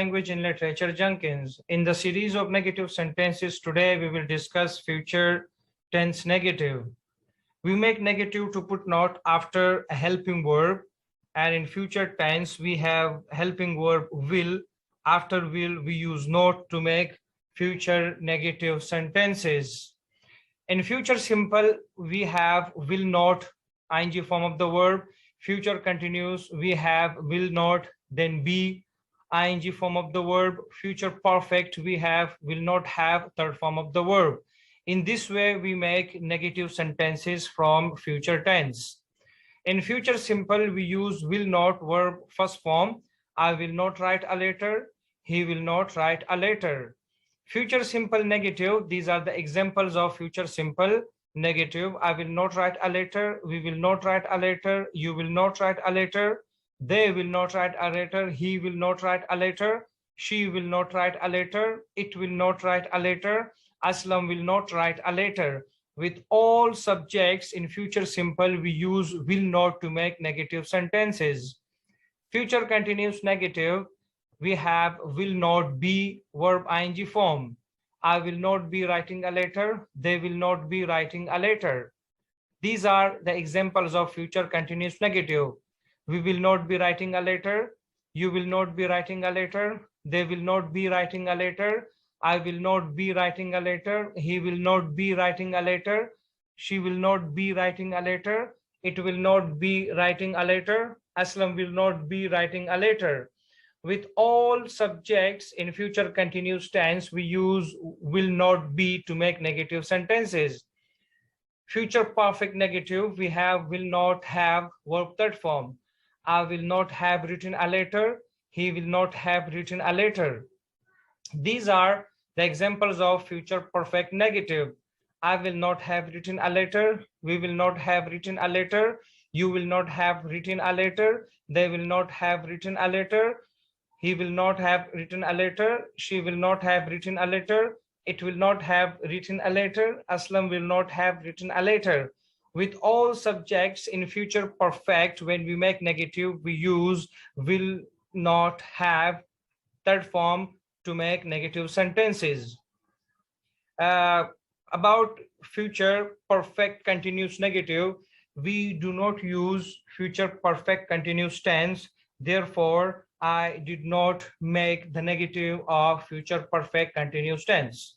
Language in Literature Jenkins. In the series of negative sentences, today we will discuss future tense negative. We make negative to put not after a helping verb, and in future tense we have helping verb will. After will we use not to make future negative sentences. In future simple we have will not, ing form of the verb. Future continuous we have will not, then be, ing form of the verb. Future perfect we have will not have, third form of the verb. In this way we make negative sentences from future tense. In future simple we use will not verb first form. I will not write a letter, he will not write a letter. Future simple negative, these are the examples of future simple negative. I will not write a letter, we will not write a letter, you will not write a letter, they will not write a letter, he will not write a letter, she will not write a letter, it will not write a letter, Aslam will not write a letter. With all subjects in future simple, we use will not to make negative sentences. Future continuous negative, we have will not be verb ing form. I will not be writing a letter, they will not be writing a letter. These are the examples of future continuous negative. We will not be writing a letter, you will not be writing a letter, they will not be writing a letter, I will not be writing a letter, he will not be writing a letter, she will not be writing a letter, it will not be writing a letter, Aslam will not be writing a letter. With all subjects in future continuous tense, we use will not be to make negative sentences. Future perfect negative, we have will not have verb third form. I will not have written a letter, he will not have written a letter. These are the examples of future perfect negative. I will not have written a letter, we will not have written a letter, you will not have written a letter, they will not have written a letter, he will not have written a letter, she will not have written a letter, it will not have written a letter, Aslam will not have written a letter. With all subjects in future perfect, when we make negative, we use will not have third form to make negative sentences. About future perfect continuous negative, we do not use future perfect continuous tense. Therefore, I did not make the negative of future perfect continuous tense.